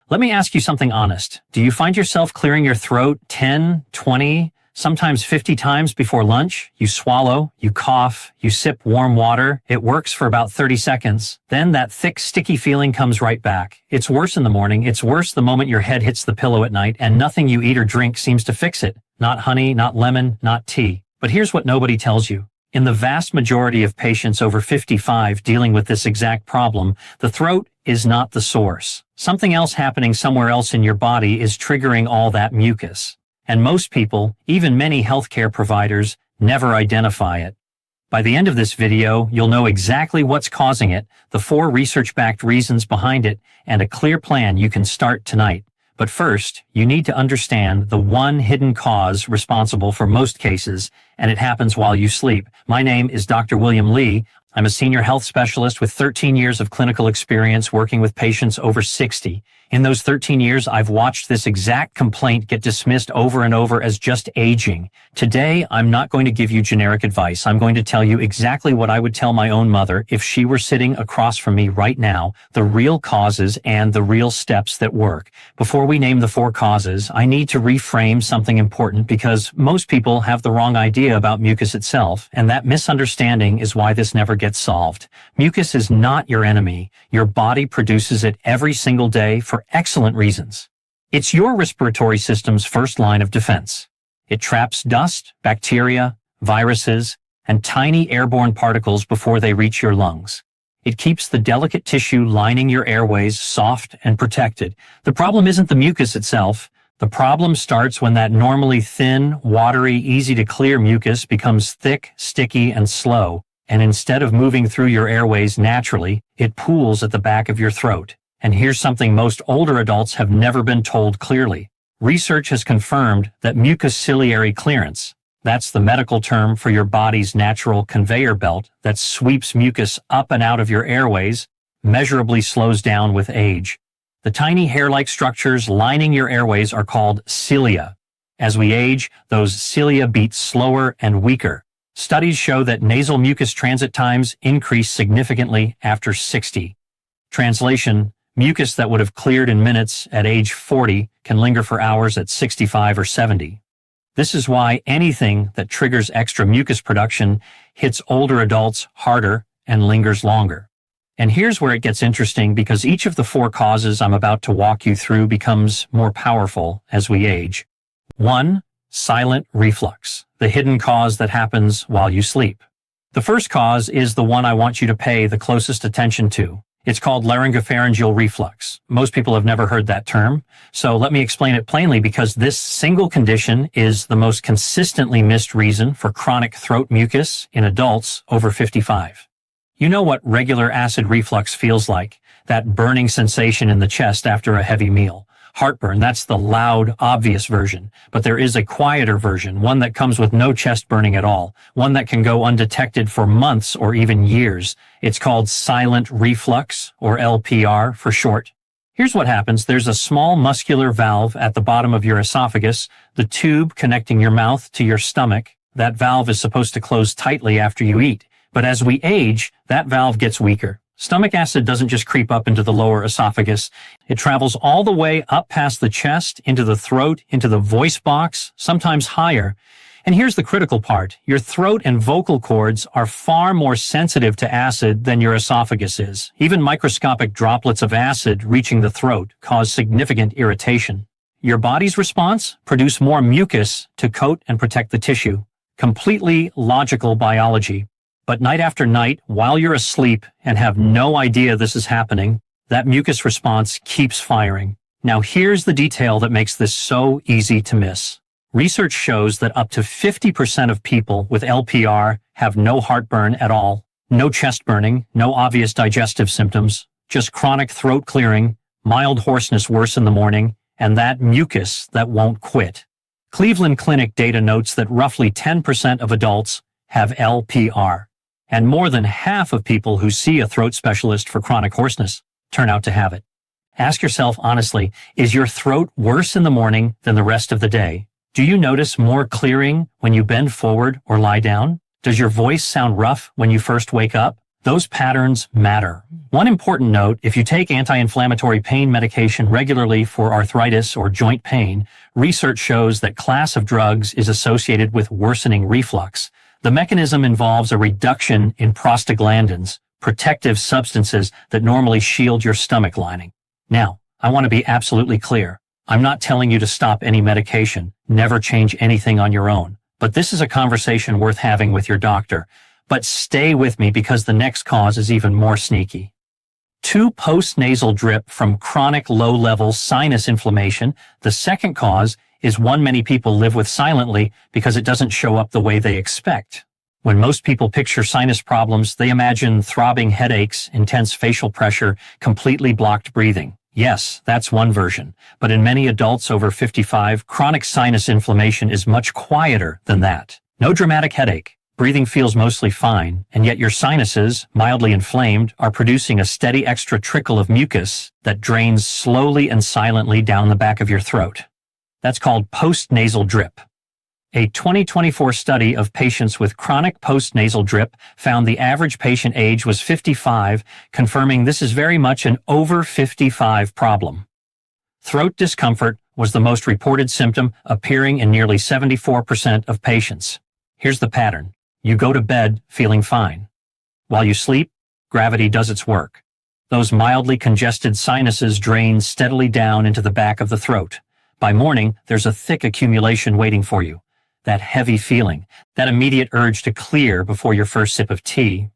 Let me ask you something honest. Do you find yourself clearing your throat 10, 20, sometimes 50 times before lunch? You swallow, you cough, you sip warm water. It works for about 30 seconds. Then that thick, sticky feeling comes right back. It's worse in the morning. It's worse the moment your head hits the pillow at night, and nothing you eat or drink seems to fix it. Not honey, not lemon, not tea. But here's what nobody tells you. In the vast majority of patients over 55 dealing with this exact problem, the throat is not the source. Something else happening somewhere else in your body is triggering all that mucus. And most people, even many healthcare providers, never identify it. By the end of this video, you'll know exactly what's causing it, the 4 research-backed reasons behind it, and a clear plan you can start tonight. But first, you need to understand the one hidden cause responsible for most cases, and it happens while you sleep. My name is Dr. William Lee. I'm a senior health specialist with 13 years of clinical experience working with patients over 60. In those 13 years, I've watched this exact complaint get dismissed over and over as just aging. Today, I'm not going to give you generic advice. I'm going to tell you exactly what I would tell my own mother if she were sitting across from me right now, the real causes and the real steps that work. Before we name the 4 causes, I need to reframe something important because most people have the wrong idea about mucus itself, and that misunderstanding is why this never gets solved. Mucus is not your enemy. Your body produces it every single day for excellent reasons. It's your respiratory system's first line of defense. It traps dust, bacteria, viruses, and tiny airborne particles before they reach your lungs. It keeps the delicate tissue lining your airways soft and protected. The problem isn't the mucus itself. The problem starts when that normally thin, watery, easy-to-clear mucus becomes thick, sticky, and slow, and instead of moving through your airways naturally, it pools at the back of your throat. And here's something most older adults have never been told clearly. Research has confirmed that mucociliary clearance, that's the medical term for your body's natural conveyor belt that sweeps mucus up and out of your airways, measurably slows down with age. The tiny hair-like structures lining your airways are called cilia. As we age, those cilia beat slower and weaker. Studies show that nasal mucus transit times increase significantly after 60. Translation: mucus that would have cleared in minutes at age 40 can linger for hours at 65 or 70. This is why anything that triggers extra mucus production hits older adults harder and lingers longer. And here's where it gets interesting because each of the 4 causes I'm about to walk you through becomes more powerful as we age. 1. Silent reflux, the hidden cause that happens while you sleep. The first cause is the one I want you to pay the closest attention to. It's called laryngopharyngeal reflux. Most people have never heard that term, so let me explain it plainly because this single condition is the most consistently missed reason for chronic throat mucus in adults over 55. You know what regular acid reflux feels like, that burning sensation in the chest after a heavy meal. Heartburn, that's the loud, obvious version, but there is a quieter version, one that comes with no chest burning at all, one that can go undetected for months or even years. It's called silent reflux, or LPR for short. Here's what happens. There's a small muscular valve at the bottom of your esophagus, the tube connecting your mouth to your stomach. That valve is supposed to close tightly after you eat, but as we age, that valve gets weaker. Stomach acid doesn't just creep up into the lower esophagus. It travels all the way up past the chest, into the throat, into the voice box, sometimes higher. And here's the critical part. Your throat and vocal cords are far more sensitive to acid than your esophagus is. Even microscopic droplets of acid reaching the throat cause significant irritation. Your body's response? Produce more mucus to coat and protect the tissue. Completely logical biology. But night after night, while you're asleep and have no idea this is happening, that mucus response keeps firing. Now here's the detail that makes this so easy to miss. Research shows that up to 50% of people with LPR have no heartburn at all, no chest burning, no obvious digestive symptoms, just chronic throat clearing, mild hoarseness worse in the morning, and that mucus that won't quit. Cleveland Clinic data notes that roughly 10% of adults have LPR. And more than half of people who see a throat specialist for chronic hoarseness turn out to have it. Ask yourself honestly, is your throat worse in the morning than the rest of the day? Do you notice more clearing when you bend forward or lie down? Does your voice sound rough when you first wake up? Those patterns matter. One important note, if you take anti-inflammatory pain medication regularly for arthritis or joint pain, research shows that class of drugs is associated with worsening reflux. The mechanism involves a reduction in prostaglandins, protective substances that normally shield your stomach lining. Now, I want to be absolutely clear. I'm not telling you to stop any medication, never change anything on your own. But this is a conversation worth having with your doctor. But stay with me because the next cause is even more sneaky. 2. Postnasal drip from chronic low-level sinus inflammation. The second cause is one many people live with silently because it doesn't show up the way they expect. When most people picture sinus problems, they imagine throbbing headaches, intense facial pressure, completely blocked breathing. Yes, that's one version. But in many adults over 55, chronic sinus inflammation is much quieter than that. No dramatic headache. Breathing feels mostly fine, and yet your sinuses, mildly inflamed, are producing a steady extra trickle of mucus that drains slowly and silently down the back of your throat. That's called postnasal drip. A 2024 study of patients with chronic postnasal drip found the average patient age was 55, confirming this is very much an over 55 problem. Throat discomfort was the most reported symptom, appearing in nearly 74% of patients. Here's the pattern. You go to bed feeling fine. While you sleep, gravity does its work. Those mildly congested sinuses drain steadily down into the back of the throat. By morning, there's a thick accumulation waiting for you. That heavy feeling, that immediate urge to clear before your first sip of tea.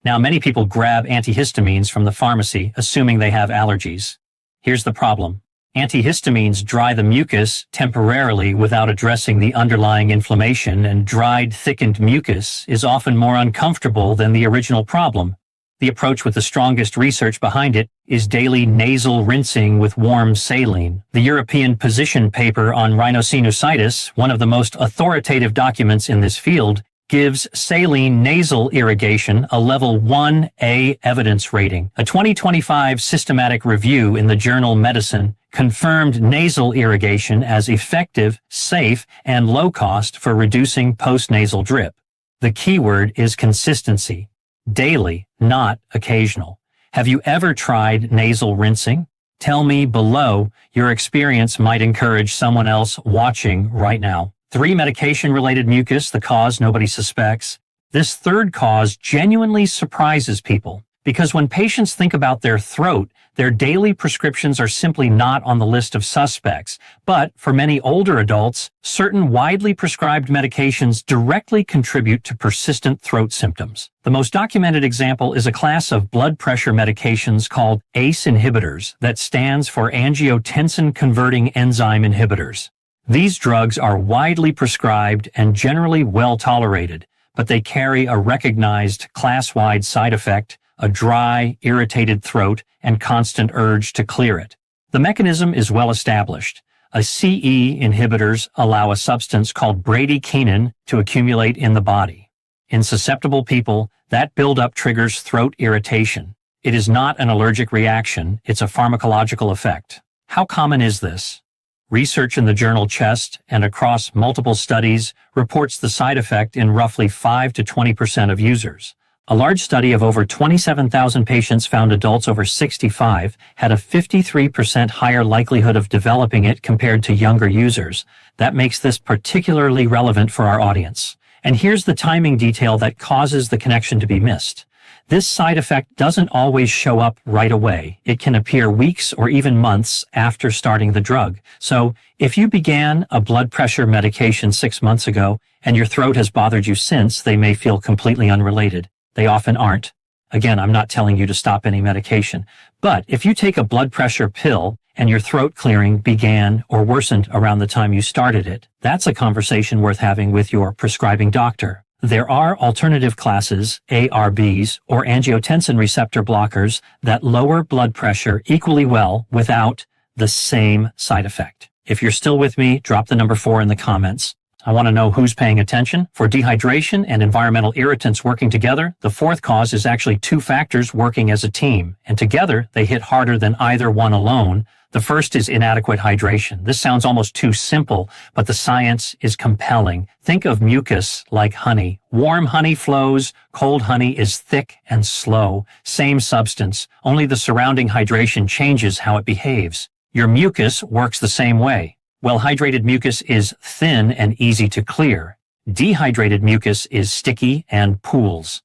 Now, many people grab antihistamines from the pharmacy, assuming they have allergies. Here's the problem. Antihistamines dry the mucus temporarily without addressing the underlying inflammation, and dried, thickened mucus is often more uncomfortable than the original problem. The approach with the strongest research behind it is daily nasal rinsing with warm saline. The European position paper on rhinosinusitis, one of the most authoritative documents in this field, gives saline nasal irrigation a level 1A evidence rating. A 2025 systematic review in the journal Medicine confirmed nasal irrigation as effective, safe, and low cost for reducing postnasal drip. The keyword is consistency. Daily, not occasional. Have you ever tried nasal rinsing? Tell me below. Your experience might encourage someone else watching right now. 3. Medication-related mucus, the cause nobody suspects. This third cause genuinely surprises people because when patients think about their throat, their daily prescriptions are simply not on the list of suspects. But for many older adults, certain widely prescribed medications directly contribute to persistent throat symptoms. The most documented example is a class of blood pressure medications called ACE inhibitors that stands for angiotensin-converting enzyme inhibitors. These drugs are widely prescribed and generally well tolerated, but they carry a recognized class-wide side effect, a dry, irritated throat, and constant urge to clear it. The mechanism is well established. CE inhibitors allow a substance called bradykinin to accumulate in the body. In susceptible people, that buildup triggers throat irritation. It is not an allergic reaction, it's a pharmacological effect. How common is this? Research in the journal Chest and across multiple studies reports the side effect in roughly 5 to 20% of users. A large study of over 27,000 patients found adults over 65 had a 53% higher likelihood of developing it compared to younger users. That makes this particularly relevant for our audience. And here's the timing detail that causes the connection to be missed. This side effect doesn't always show up right away. It can appear weeks or even months after starting the drug. So, if you began a blood pressure medication 6 months ago and your throat has bothered you since, they may feel completely unrelated. They often aren't. Again, I'm not telling you to stop any medication. But if you take a blood pressure pill and your throat clearing began or worsened around the time you started it, that's a conversation worth having with your prescribing doctor. There are alternative classes, ARBs, or angiotensin receptor blockers that lower blood pressure equally well without the same side effect. If you're still with me, drop the number 4 in the comments. I want to know who's paying attention. For dehydration and environmental irritants working together, the fourth cause is actually 2 factors working as a team, and together they hit harder than either one alone. The first is inadequate hydration. This sounds almost too simple, but the science is compelling. Think of mucus like honey. Warm honey flows, cold honey is thick and slow. Same substance, only the surrounding hydration changes how it behaves. Your mucus works the same way. Well-hydrated mucus is thin and easy to clear. Dehydrated mucus is sticky and pools.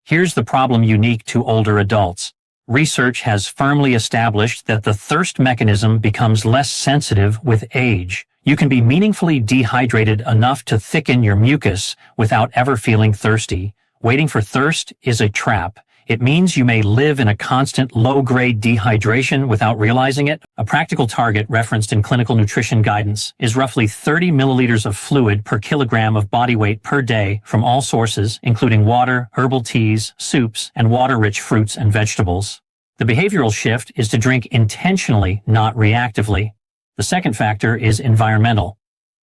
Here's the problem unique to older adults. Research has firmly established that the thirst mechanism becomes less sensitive with age. You can be meaningfully dehydrated enough to thicken your mucus without ever feeling thirsty. Waiting for thirst is a trap. It means you may live in a constant low-grade dehydration without realizing it. A practical target referenced in clinical nutrition guidance is roughly 30 milliliters of fluid per kilogram of body weight per day from all sources, including water, herbal teas, soups, and water-rich fruits and vegetables. The behavioral shift is to drink intentionally, not reactively. The second factor is environmental.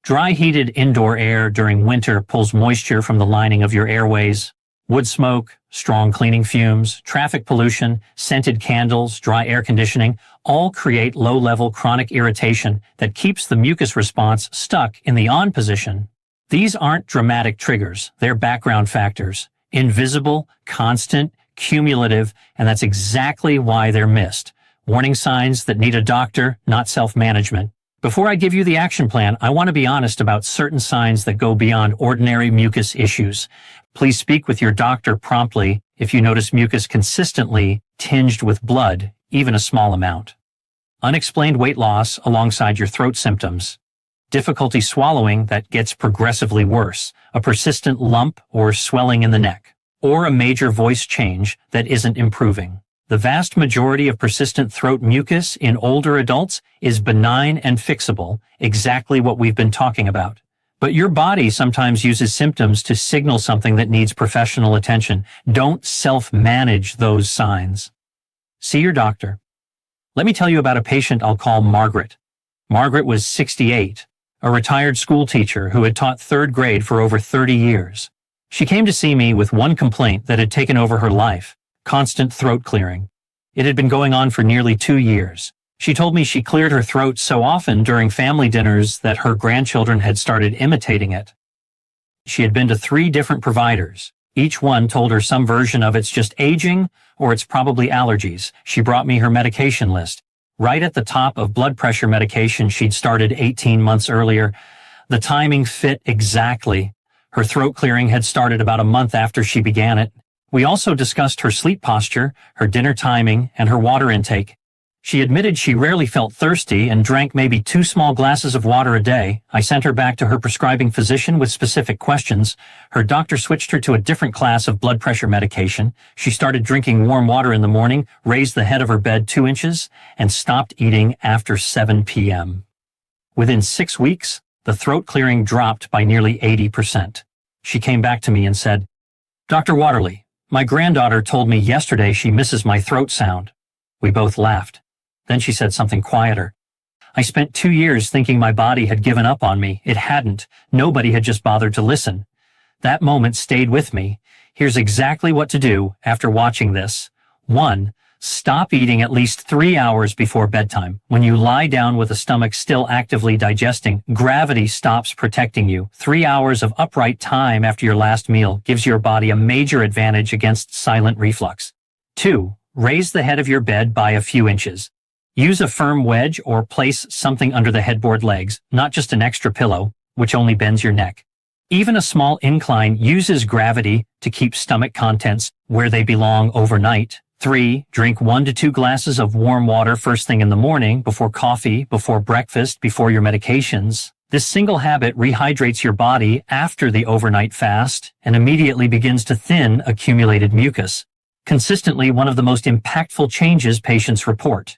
Dry, heated indoor air during winter pulls moisture from the lining of your airways. Wood smoke, strong cleaning fumes, traffic pollution, scented candles, dry air conditioning all create low-level chronic irritation that keeps the mucus response stuck in the on position. These aren't dramatic triggers, they're background factors. Invisible, constant, cumulative, and that's exactly why they're missed. Warning signs that need a doctor, not self-management. Before I give you the action plan, I want to be honest about certain signs that go beyond ordinary mucus issues. Please speak with your doctor promptly if you notice mucus consistently tinged with blood, even a small amount. Unexplained weight loss alongside your throat symptoms. Difficulty swallowing that gets progressively worse. A persistent lump or swelling in the neck. Or a major voice change that isn't improving. The vast majority of persistent throat mucus in older adults is benign and fixable, exactly what we've been talking about. But your body sometimes uses symptoms to signal something that needs professional attention. Don't self-manage those signs. See your doctor. Let me tell you about a patient I'll call Margaret. Margaret was 68, a retired school teacher who had taught third grade for over 30 years. She came to see me with one complaint that had taken over her life. Constant throat clearing. It had been going on for nearly 2 years. She told me she cleared her throat so often during family dinners that her grandchildren had started imitating it. She had been to 3 different providers. Each one told her some version of it's just aging or it's probably allergies. She brought me her medication list. Right at the top of blood pressure medication she'd started 18 months earlier. The timing fit exactly. Her throat clearing had started about a month after she began it. We also discussed her sleep posture, her dinner timing, and her water intake. She admitted she rarely felt thirsty and drank maybe 2 small glasses of water a day. I sent her back to her prescribing physician with specific questions. Her doctor switched her to a different class of blood pressure medication. She started drinking warm water in the morning, raised the head of her bed 2 inches, and stopped eating after 7 p.m. Within 6 weeks, the throat clearing dropped by nearly 80%. She came back to me and said, "Dr. Waterley, my granddaughter told me yesterday she misses my throat sound." We both laughed. Then she said something quieter. "I spent 2 years thinking my body had given up on me. It hadn't. Nobody had just bothered to listen. That moment stayed with me. Here's exactly what to do after watching this. 1. Stop eating at least 3 hours before bedtime. When you lie down with the stomach still actively digesting, gravity stops protecting you. 3 hours of upright time after your last meal gives your body a major advantage against silent reflux. 2. Raise the head of your bed by a few inches. Use a firm wedge or place something under the headboard legs, not just an extra pillow, which only bends your neck. Even a small incline uses gravity to keep stomach contents where they belong overnight. 3. Drink 1 to 2 glasses of warm water first thing in the morning, before coffee, before breakfast, before your medications. This single habit rehydrates your body after the overnight fast and immediately begins to thin accumulated mucus. Consistently one of the most impactful changes patients report.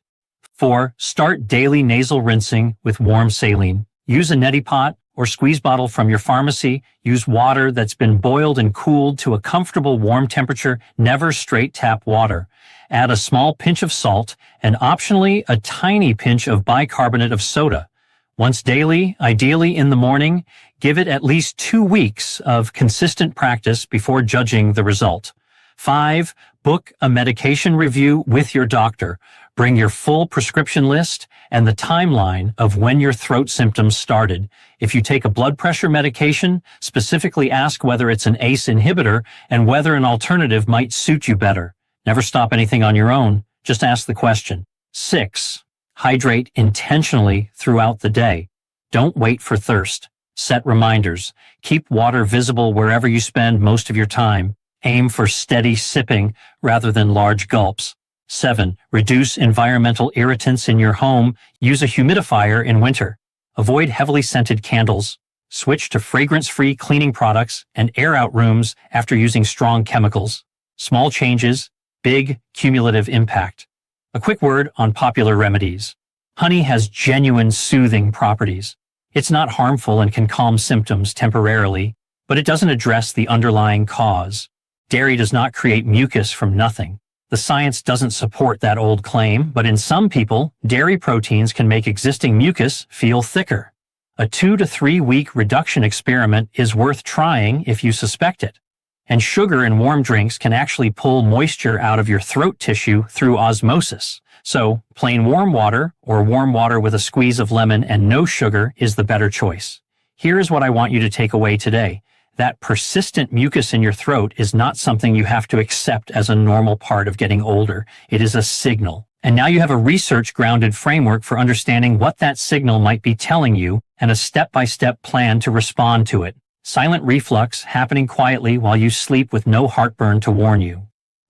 4. Start daily nasal rinsing with warm saline. Use a neti pot or squeeze bottle from your pharmacy. Use water that's been boiled and cooled to a comfortable warm temperature, never straight tap water. Add a small pinch of salt and optionally a tiny pinch of bicarbonate of soda. Once daily, ideally in the morning, give it at least 2 weeks of consistent practice before judging the result. 5. Book a medication review with your doctor. Bring your full prescription list and the timeline of when your throat symptoms started. If you take a blood pressure medication, specifically ask whether it's an ACE inhibitor and whether an alternative might suit you better. Never stop anything on your own. Just ask the question. 6. Hydrate intentionally throughout the day. Don't wait for thirst. Set reminders. Keep water visible wherever you spend most of your time. Aim for steady sipping rather than large gulps. 7. Reduce environmental irritants in your home. Use a humidifier in winter. Avoid heavily scented candles. Switch to fragrance-free cleaning products and air out rooms after using strong chemicals. Small changes, big cumulative impact. A quick word on popular remedies. Honey has genuine soothing properties. It's not harmful and can calm symptoms temporarily, but it doesn't address the underlying cause. Dairy does not create mucus from nothing. The science doesn't support that old claim, but in some people, dairy proteins can make existing mucus feel thicker. A 2 to 3 week reduction experiment is worth trying if you suspect it. And sugar in warm drinks can actually pull moisture out of your throat tissue through osmosis. So, plain warm water or warm water with a squeeze of lemon and no sugar is the better choice. Here's what I want you to take away today. That persistent mucus in your throat is not something you have to accept as a normal part of getting older. It is a signal. And now you have a research-grounded framework for understanding what that signal might be telling you and a step-by-step plan to respond to it. Silent reflux happening quietly while you sleep with no heartburn to warn you.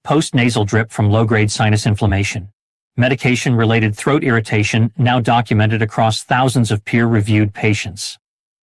Postnasal drip from low-grade sinus inflammation. Medication-related throat irritation now documented across thousands of peer-reviewed patients.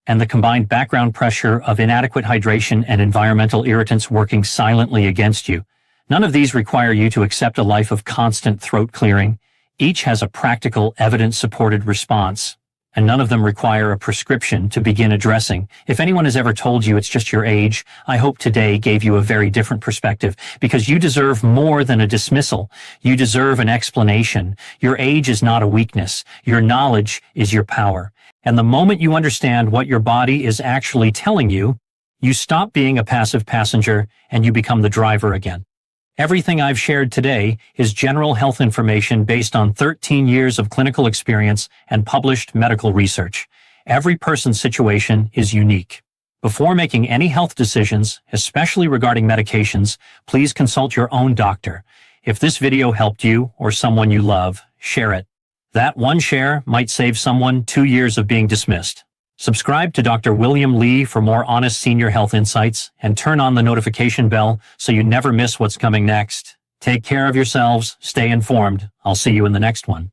And the combined background pressure of inadequate hydration and environmental irritants working silently against you. None of these require you to accept a life of constant throat clearing. Each has a practical, evidence-supported response, and none of them require a prescription to begin addressing. If anyone has ever told you it's just your age, I hope today gave you a very different perspective, because you deserve more than a dismissal. You deserve an explanation. Your age is not a weakness. Your knowledge is your power. And the moment you understand what your body is actually telling you, you stop being a passive passenger and you become the driver again. Everything I've shared today is general health information based on 13 years of clinical experience and published medical research. Every person's situation is unique. Before making any health decisions, especially regarding medications, please consult your own doctor. If this video helped you or someone you love, share it. That one share might save someone 2 years of being dismissed. Subscribe to Dr. William Lee for more honest senior health insights and turn on the notification bell so you never miss what's coming next. Take care of yourselves, stay informed. I'll see you in the next one.